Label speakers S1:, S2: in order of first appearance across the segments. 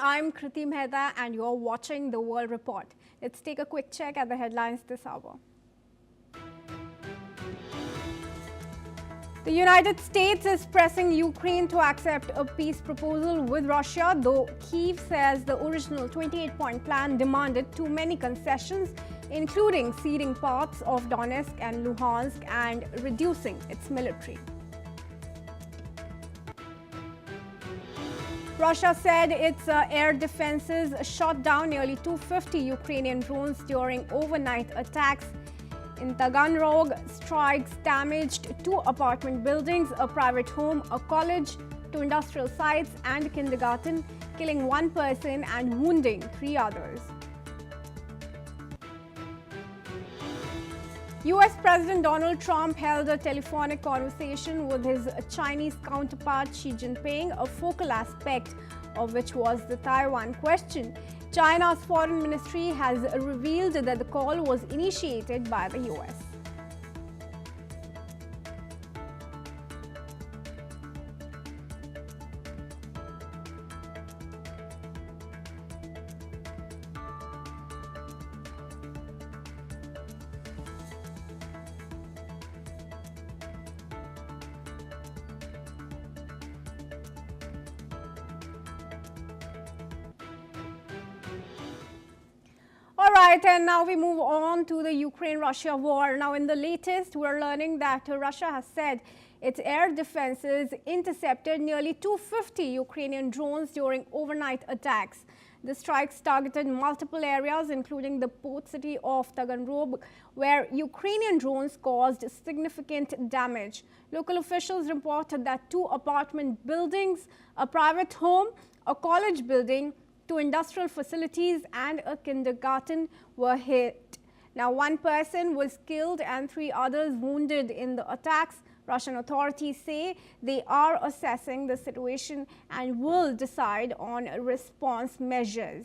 S1: I'm Kriti Mehta and you're watching The World Report. Let's take a quick check at the headlines this hour. The United States is pressing Ukraine to accept a peace proposal with Russia, though Kyiv says the original 28-point plan demanded too many concessions, including ceding parts of Donetsk and Luhansk and reducing its military. Russia said its air defenses shot down nearly 250 Ukrainian drones during overnight attacks. In Taganrog, strikes damaged 2 apartment buildings, a private home, a college, 2 industrial sites and a kindergarten, killing 1 person and wounding 3 others. US President Donald Trump held a telephonic conversation with his Chinese counterpart Xi Jinping, a focal aspect of which was the Taiwan question. China's foreign ministry has revealed that the call was initiated by the US. All right, and now we move on to the Ukraine-Russia war. Now, in the latest, we're learning that Russia has said its air defenses intercepted nearly 250 Ukrainian drones during overnight attacks. The strikes targeted multiple areas, including the port city of Taganrog, where Ukrainian drones caused significant damage. Local officials reported that 2 apartment buildings, a private home, a college building, 2 industrial facilities and a kindergarten were hit. Now, 1 person was killed and 3 others wounded in the attacks. Russian authorities say they are assessing the situation and will decide on response measures.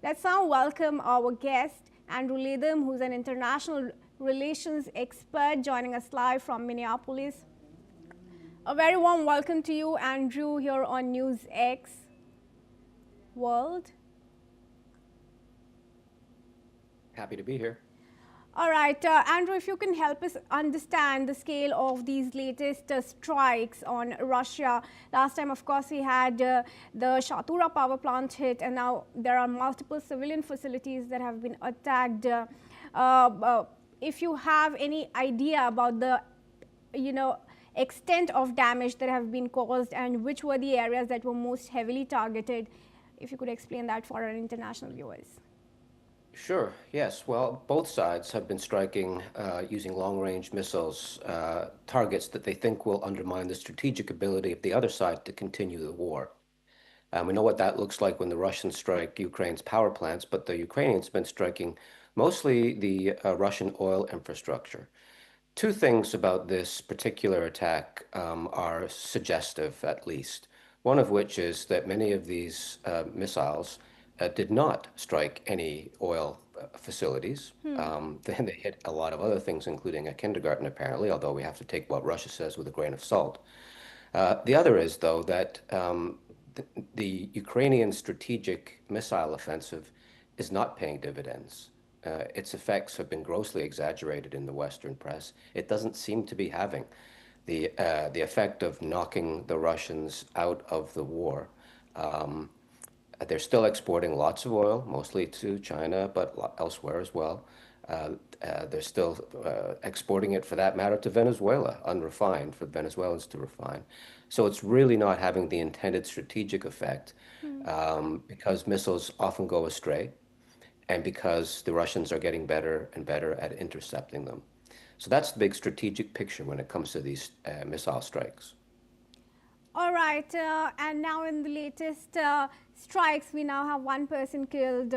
S1: Let's now welcome our guest, Andrew Latham, who's an international relations expert, joining us live from Minneapolis. A very warm welcome to you, Andrew, here on NewsX World.
S2: Happy to be here.
S1: All right, Andrew, if you can help us understand the scale of these latest strikes on Russia. Last time, of course, we had the Shatura power plant hit, and now there are multiple civilian facilities that have been attacked. If you have any idea about the, extent of damage that have been caused and which were the areas that were most heavily targeted, if you could explain that for our international viewers.
S2: Sure, yes. Well, both sides have been striking using long-range missiles, targets that they think will undermine the strategic ability of the other side to continue the war. We know what that looks like when the Russians strike Ukraine's power plants, but the Ukrainians have been striking mostly the Russian oil infrastructure. 2 things about this particular attack are suggestive, at least. One of which is that many of these missiles did not strike any oil facilities. Then they hit a lot of other things, including a kindergarten, apparently, although we have to take what Russia says with a grain of salt. The other is, though, that the Ukrainian strategic missile offensive is not paying dividends. Its effects have been grossly exaggerated in the Western press. It doesn't seem to be having the effect of knocking the Russians out of the war. They're still exporting lots of oil, mostly to China, but elsewhere as well. They're still exporting it, for that matter, to Venezuela, unrefined, for Venezuelans to refine. So it's really not having the intended strategic effect because missiles often go astray and because the Russians are getting better and better at intercepting them. So that's the big strategic picture when it comes to these missile strikes.
S1: All right, and now in the latest strikes, we now have 1 person killed.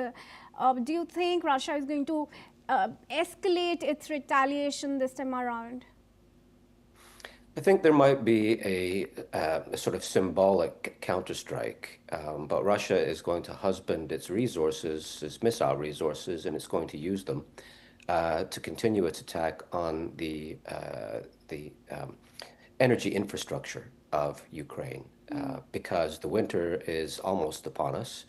S1: Do you think Russia is going to escalate its retaliation this time around?
S2: I think there might be a sort of symbolic counterstrike, but Russia is going to husband its resources, its missile resources, and it's going to use them to continue its attack on the energy infrastructure of Ukraine, because the winter is almost upon us,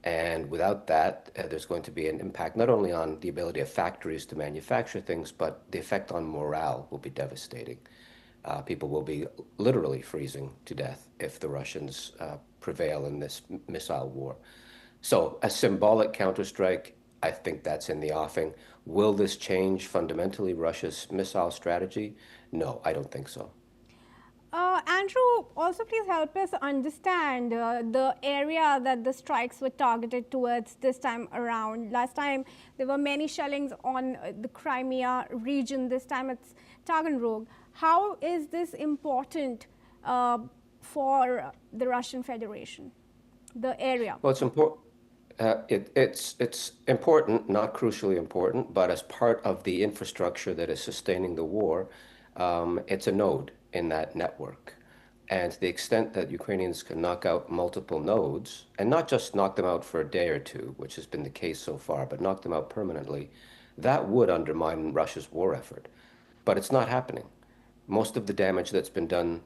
S2: And without that, there's going to be an impact not only on the ability of factories to manufacture things, but the effect on morale will be devastating. People will be literally freezing to death if the Russians prevail in this missile war. So a symbolic counterstrike, I think that's in the offing. Will this change fundamentally Russia's missile strategy? No, I don't think so.
S1: Andrew, also please help us understand the area that the strikes were targeted towards this time around. Last time there were many shellings on the Crimea region. This time it's Taganrog. How is this important for the Russian Federation, the area?
S2: Well, it's important. It's important, not crucially important, but as part of the infrastructure that is sustaining the war, it's a node in that network. And to the extent that Ukrainians can knock out multiple nodes, and not just knock them out for a day or two, which has been the case so far, but knock them out permanently, that would undermine Russia's war effort. But it's not happening. Most of the damage that's been done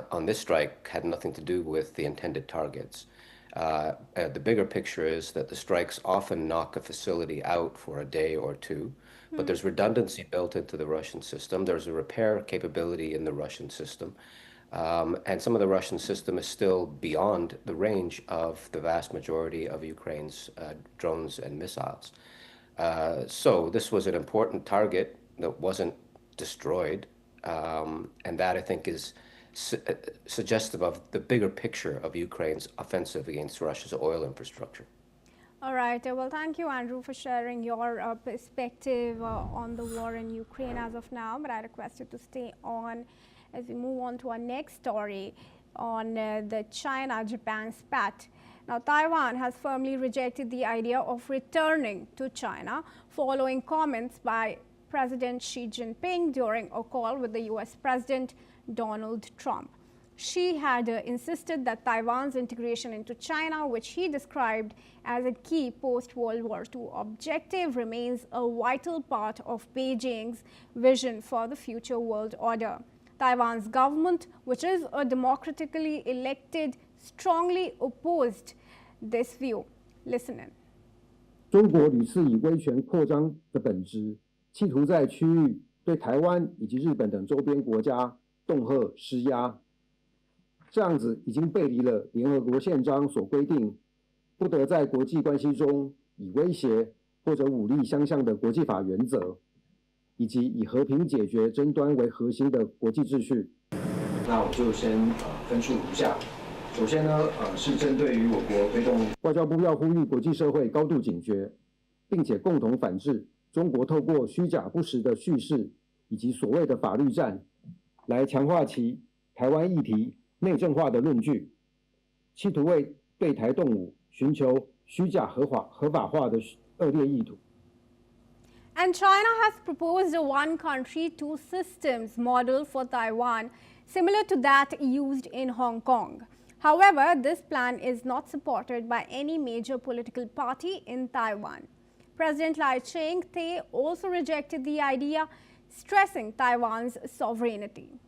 S2: on this strike had nothing to do with the intended targets. The bigger picture is that the strikes often knock a facility out for a day or two, but there's redundancy built into the Russian system. There's a repair capability in the Russian system. And some of the Russian system is still beyond the range of the vast majority of Ukraine's drones and missiles. So this was an important target that wasn't destroyed. And that, I think, is suggestive of the bigger picture of Ukraine's offensive against Russia's oil infrastructure.
S1: All right. Well, thank you, Andrew, for sharing your perspective on the war in Ukraine as of now. But I request you to stay on as we move on to our next story on the China-Japan spat. Now, Taiwan has firmly rejected the idea of returning to China following comments by President Xi Jinping during a call with the US President Donald Trump. Xi had insisted that Taiwan's integration into China, which he described as a key post-World War II objective, remains a vital part of Beijing's vision for the future world order. Taiwan's government, which is a democratically elected, strongly opposed this view. Listen in.
S3: 中国屡次以威权扩张的本质，企图在区域对台湾以及日本等周边国家恫吓施压，这样子已经背离了联合国宪章所规定，不得在国际关系中以威胁或者武力相向的国际法原则，以及以和平解决争端为核心的国际秩序。那我就先分述如下。首先呢，是针对于我国推动外交部要呼吁国际社会高度警觉，并且共同反制中国透过虚假不实的叙事以及所谓的法律战，来强化其台湾议题内政化的论据，企图为对台动武寻求虚假合法化的恶劣意图。
S1: And China has proposed a one country, two systems model for Taiwan, similar to that used in Hong Kong. However, this plan is not supported by any major political party in Taiwan. President Lai Ching-te also rejected the idea, stressing Taiwan's sovereignty.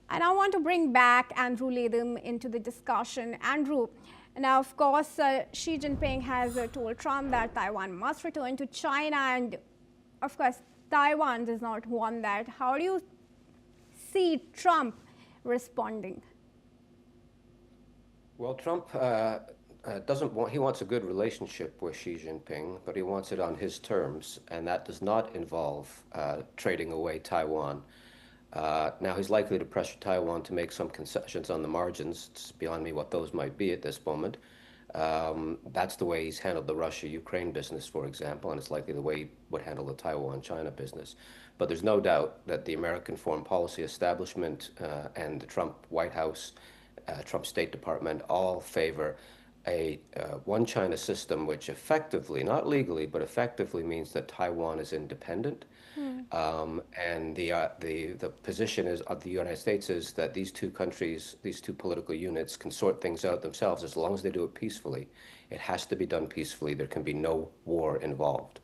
S1: I now want to bring back Andrew Latham into the discussion. Andrew, now of course Xi Jinping has told Trump that Taiwan must return to China, and of course Taiwan does not want that. How do you see Trump responding?
S2: Well, Trump doesn't want, he wants a good relationship with Xi Jinping, but he wants it on his terms, and that does not involve trading away Taiwan. Now, he's likely to pressure Taiwan to make some concessions on the margins. It's beyond me what those might be at this moment. That's the way he's handled the Russia-Ukraine business, for example, and it's likely the way he would handle the Taiwan-China business. But there's no doubt that the American foreign policy establishment and the Trump White House, Trump State Department all favor a one China system, which effectively, not legally, but effectively means that Taiwan is independent. And the position is of the United States is that these two countries, these two political units, can sort things out themselves as long as they do it peacefully. It has to be done peacefully. There can be no war involved.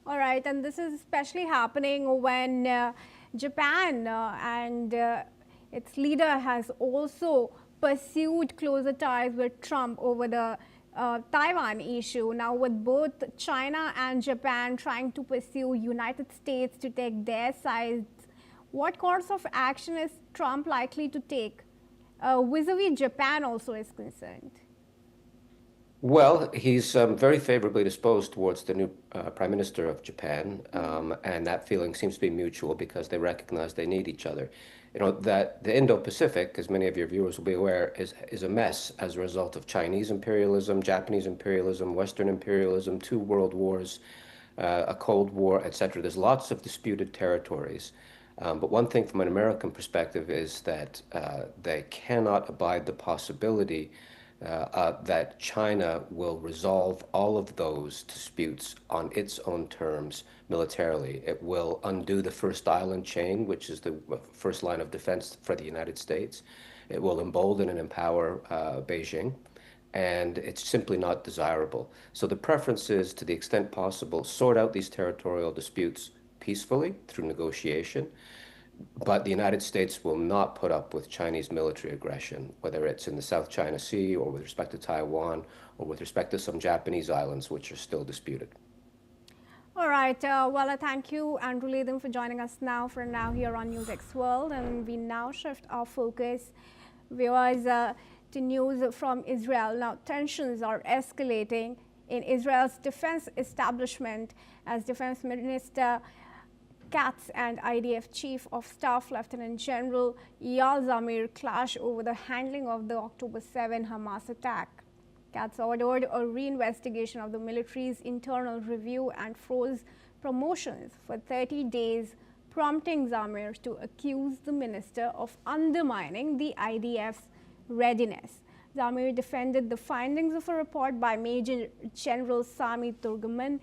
S1: All right, and this is especially happening when Japan and its leader has also pursued closer ties with Trump over the Taiwan issue. Now, with both China and Japan trying to pursue United States to take their sides, what course of action is Trump likely to take vis-a-vis Japan also is concerned?
S2: Well, he's very favorably disposed towards the new Prime Minister of Japan, and that feeling seems to be mutual because they recognize they need each other. You know, that the Indo-Pacific, as many of your viewers will be aware, is a mess as a result of Chinese imperialism, Japanese imperialism, Western imperialism, 2 world wars, a Cold War, etc. There's lots of disputed territories. But one thing from an American perspective is that they cannot abide the possibility that China will resolve all of those disputes on its own terms militarily. It will undo the first island chain, which is the first line of defense for the United States. It will embolden and empower Beijing, and it's simply not desirable. So the preference is, to the extent possible, sort out these territorial disputes peacefully through negotiation. But the United States will not put up with Chinese military aggression, whether it's in the South China Sea or with respect to Taiwan or with respect to some Japanese islands, which are still disputed.
S1: All right. Well, I thank you, Andrew Latham, for joining us for now here on NewsX World. And we now shift our focus, viewers, to news from Israel. Now, tensions are escalating in Israel's defense establishment as Defense Minister Katz and IDF Chief of Staff Lieutenant General Eyal Zamir clash over the handling of the October 7 Hamas attack. Katz ordered a reinvestigation of the military's internal review and froze promotions for 30 days, prompting Zamir to accuse the minister of undermining the IDF's readiness. Zamir defended the findings of a report by Major General Sami Turgaman,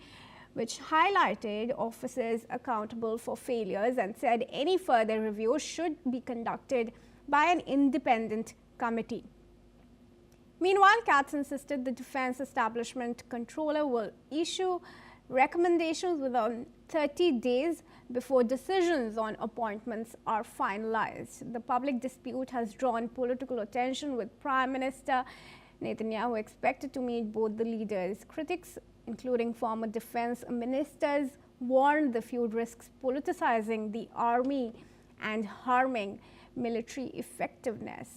S1: which highlighted officers accountable for failures and said any further review should be conducted by an independent committee. Meanwhile, Katz insisted the defense establishment controller will issue recommendations within 30 days before decisions on appointments are finalized. The public dispute has drawn political attention, with Prime Minister Netanyahu expected to meet both the leaders. Critics, including former defense ministers, warned the feud risks politicizing the army and harming military effectiveness.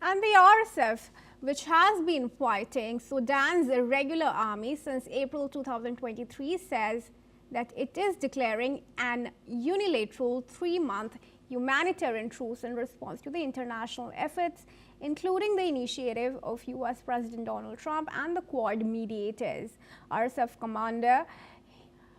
S1: And the RSF, which has been fighting Sudan's irregular army since April 2023, says that it is declaring an unilateral 3-month humanitarian truce in response to the international efforts, including the initiative of US President Donald Trump and the Quad mediators. RSF Commander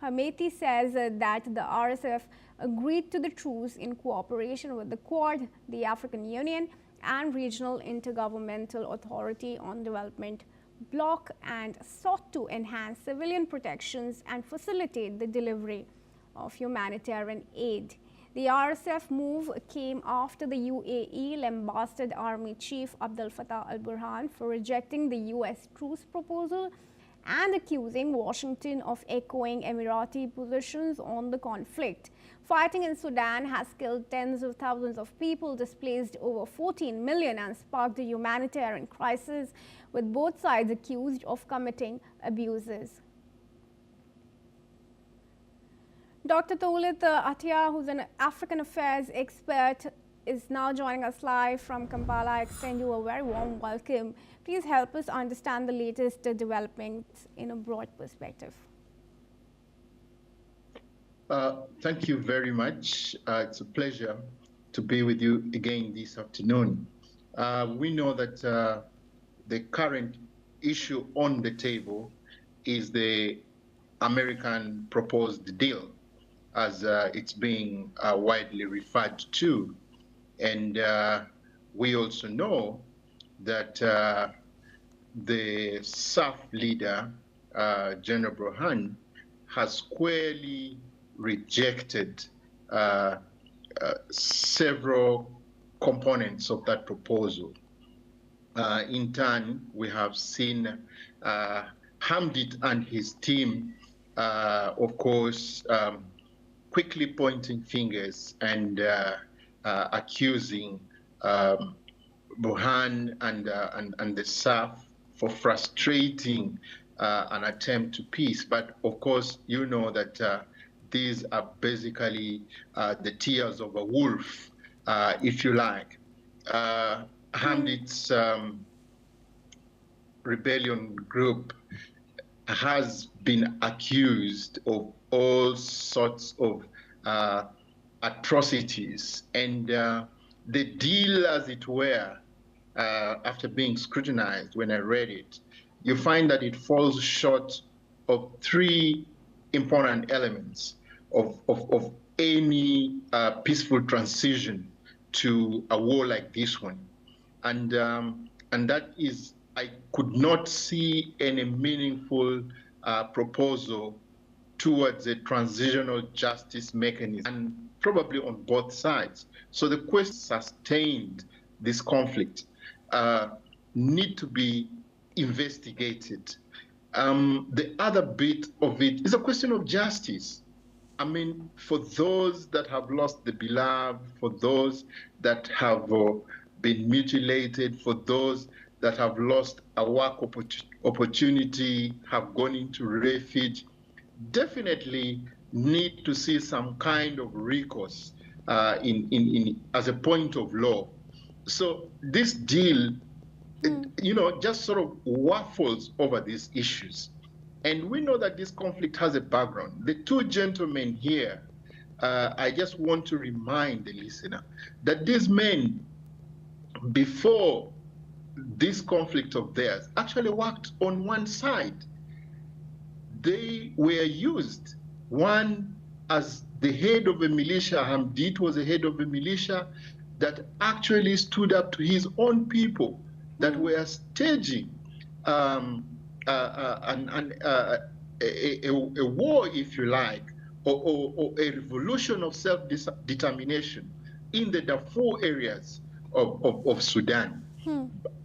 S1: Hameti says that the RSF agreed to the truce in cooperation with the Quad, the African Union, and Regional Intergovernmental Authority on Development bloc, and sought to enhance civilian protections and facilitate the delivery of humanitarian aid. The RSF move came after the UAE lambasted Army Chief Abdel Fattah al-Burhan for rejecting the US truce proposal and accusing Washington of echoing Emirati positions on the conflict. Fighting in Sudan has killed tens of thousands of people, displaced over 14 million, and sparked a humanitarian crisis, with both sides accused of committing abuses. Dr. Toulit Atia, who's an African affairs expert, is now joining us live from Kampala. I extend you a very warm welcome. Please help us understand the latest developments in a broad perspective.
S4: Thank you very much. It's a pleasure to be with you again this afternoon. We know that the current issue on the table is the American proposed deal, as it's being widely referred to. And we also know that the SAF leader, General Burhan, has squarely rejected several components of that proposal. In turn, we have seen Hamdit and his team, of course, quickly pointing fingers and accusing Burhan and the SAF for frustrating an attempt to peace. But of course, you know that these are basically the tears of a wolf, if you like. Hamdit's rebellion group has been accused of all sorts of atrocities, and the deal, as it were, after being scrutinized when I read it, you find that it falls short of three important elements of any peaceful transition to a war like this one. And that is, I could not see any meaningful proposal towards a transitional justice mechanism, and probably on both sides. So the question sustained this conflict need to be investigated. The other bit of it is a question of justice. I mean, for those that have lost the beloved, for those that have been mutilated, for those that have lost a work opportunity, have gone into refuge, definitely need to see some kind of recourse as a point of law. So this deal, you know, just sort of waffles over these issues. And we know that this conflict has a background. The two gentlemen here, I just want to remind the listener that these men, before this conflict of theirs, actually worked on one side. They were used, one as the head of a militia. Hamdit was the head of a militia that actually stood up to his own people that were staging a war, if you like, or a revolution of self-determination in the Darfur areas of Sudan.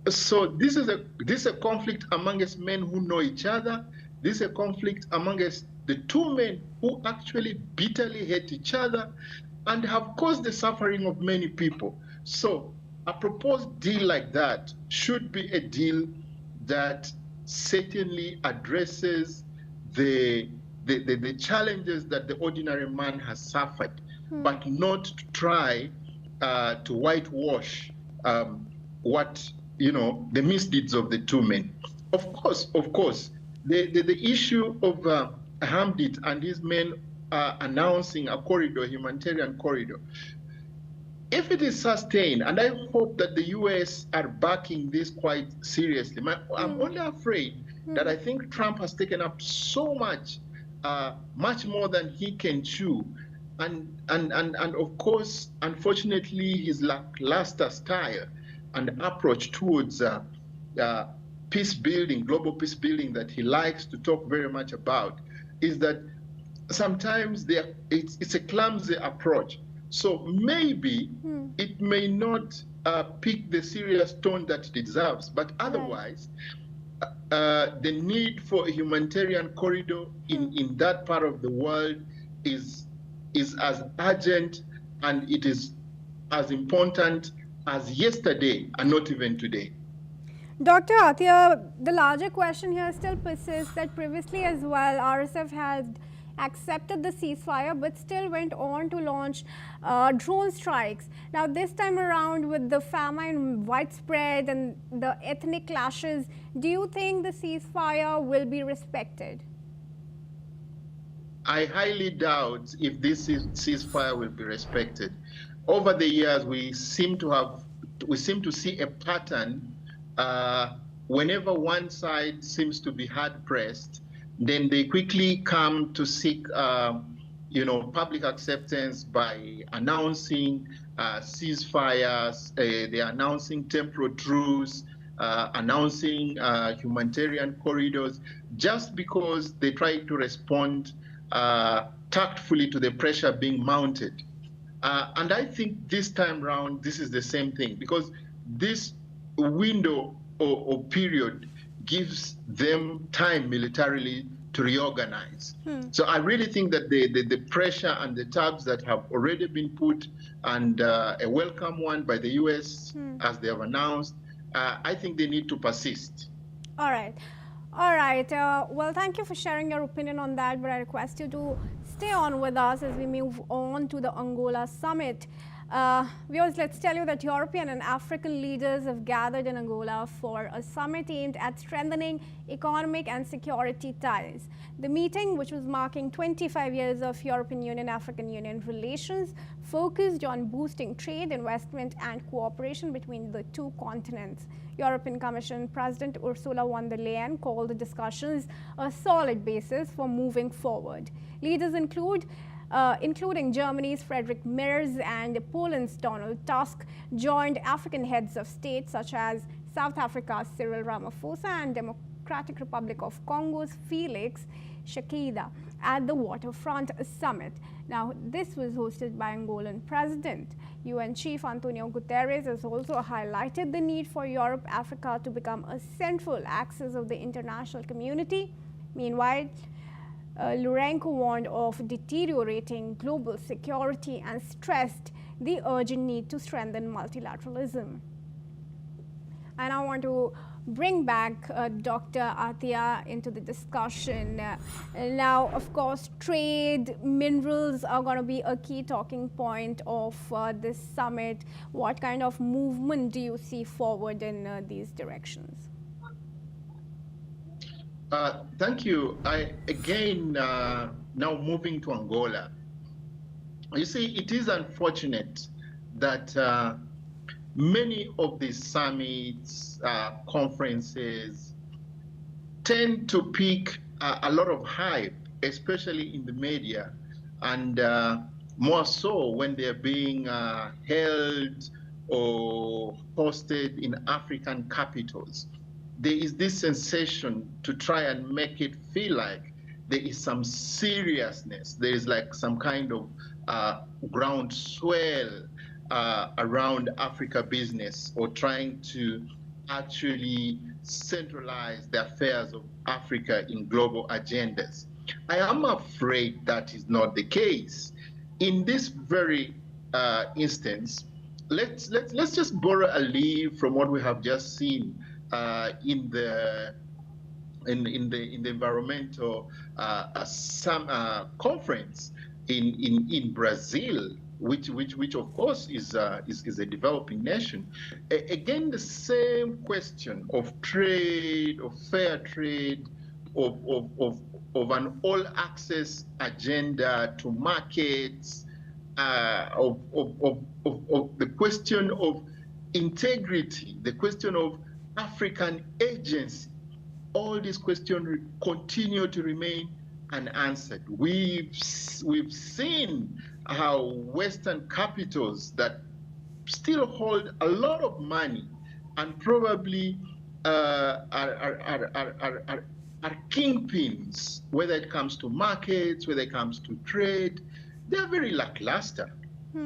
S4: So this is a conflict amongst men who know each other. This is a conflict amongst the two men who actually bitterly hate each other and have caused the suffering of many people. So a proposed deal like that should be a deal that certainly addresses the challenges that the ordinary man has suffered, but not to try to whitewash what, you know, the misdeeds of the two men. Of course, the issue of Hamdit and his men announcing a corridor, humanitarian corridor, if it is sustained, and I hope that the US are backing this quite seriously, I'm only afraid that I think Trump has taken up so much, much more than he can chew. And of course, unfortunately, his lackluster style and approach towards peace building, global peace building that he likes to talk very much about, is that sometimes it's a clumsy approach. So maybe it may not pick the serious tone that it deserves, but otherwise, the need for a humanitarian corridor in that part of the world is as urgent, and it is as important as yesterday and not even today.
S1: Dr. Atia, the larger question here still persists that previously as well, RSF had accepted the ceasefire but still went on to launch drone strikes. Now this time around, with the famine widespread and the ethnic clashes, do you think the ceasefire will be respected?
S4: I highly doubt if this ceasefire will be respected. Over the years, we seem to see a pattern. Whenever one side seems to be hard pressed, then they quickly come to seek, public acceptance by announcing ceasefires. They're announcing temporary truce, announcing humanitarian corridors, just because they try to respond tactfully to the pressure being mounted. And I think this time round, this is the same thing, because this window or period gives them time militarily to reorganize. So I really think that the pressure and the tabs that have already been put, and a welcome one by the US, as they have announced, I think they need to persist.
S1: All right. All right. Well, thank you for sharing your opinion on that, but I request you to stay on with us as we move on to the Angola summit. Viewers, let's tell you that European and African leaders have gathered in Angola for a summit aimed at strengthening economic and security ties. The meeting, which was marking 25 years of European Union-African Union relations, focused on boosting trade, investment, and cooperation between the two continents. European Commission President Ursula von der Leyen called the discussions a solid basis for moving forward. Leaders including Germany's Friedrich Merz and Poland's Donald Tusk, joined African heads of state such as South Africa's Cyril Ramaphosa and Democratic Republic of Congo's Felix Tshisekedi at the Waterfront Summit. Now, this was hosted by Angolan President. UN Chief Antonio Guterres has also highlighted the need for Europe-Africa to become a central axis of the international community. Meanwhile, Lourenco warned of deteriorating global security and stressed the urgent need to strengthen multilateralism. And I want to bring back Dr. Atia into the discussion. Now, of course, trade, minerals are going to be a key talking point of this summit. What kind of movement do you see forward in these directions?
S4: Thank you. Again, now moving to Angola. You see, it is unfortunate that many of these summits, conferences, tend to pick a lot of hype, especially in the media, and more so when they're being held or hosted in African capitals. There is this sensation to try and make it feel like there is some seriousness. There is like some kind of groundswell around Africa business, or trying to actually centralize the affairs of Africa in global agendas. I am afraid that is not the case. In this very instance, let's just borrow a leaf from what we have just seen in the environmental conference in Brazil, which of course is a developing nation. Again, the same question of trade, of fair trade, of an all-access agenda to markets, of the question of integrity, the question of African agency. All these questions continue to remain unanswered. We've seen how Western capitals that still hold a lot of money and probably are kingpins, whether it comes to markets, whether it comes to trade. They're very lackluster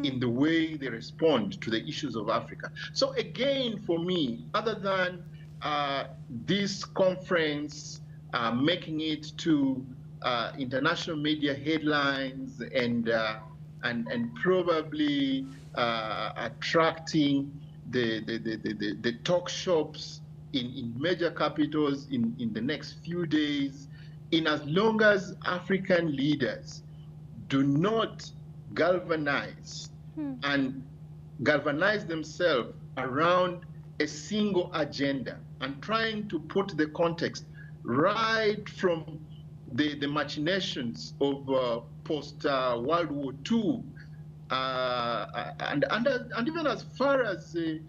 S4: in the way they respond to the issues of Africa. So again, for me, other than this conference making it to international media headlines and probably attracting the talk shops in major capitals in the next few days, in as long as African leaders do not galvanize and galvanize themselves around a single agenda and trying to put the context right from the machinations of post-World War II and even as far as the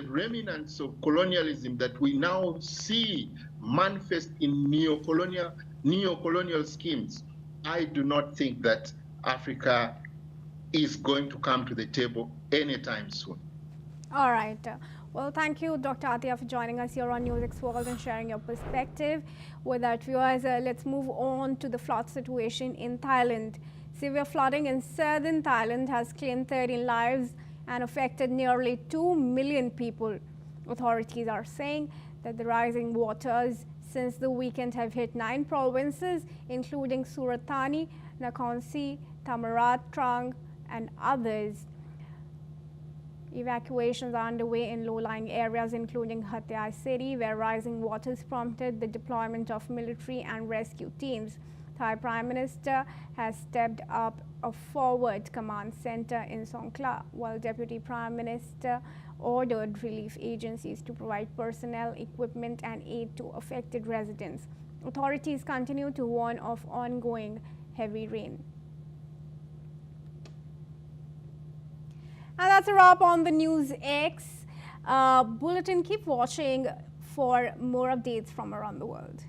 S4: remnants of colonialism that we now see manifest in neo-colonial schemes. I do not think that Africa is going to come to the table anytime soon.
S1: All right. Well, thank you, Dr. Atia, for joining us here on NewsX World and sharing your perspective. With that, viewers, let's move on to the flood situation in Thailand. Severe flooding in southern Thailand has claimed 13 lives and affected nearly 2 million people. Authorities are saying that the rising waters since the weekend have hit 9 provinces, including Surat Thani, Nakhon Si, Thammarat, Trang, and others. Evacuations are underway in low-lying areas, including Hatyai city, where rising waters prompted the deployment of military and rescue teams. Thai Prime Minister has stepped up a forward command center in Songkhla, while Deputy Prime Minister ordered relief agencies to provide personnel, equipment and aid to affected residents. Authorities continue to warn of ongoing heavy rain. And that's a wrap on the NewsX bulletin. Keep watching for more updates from around the world.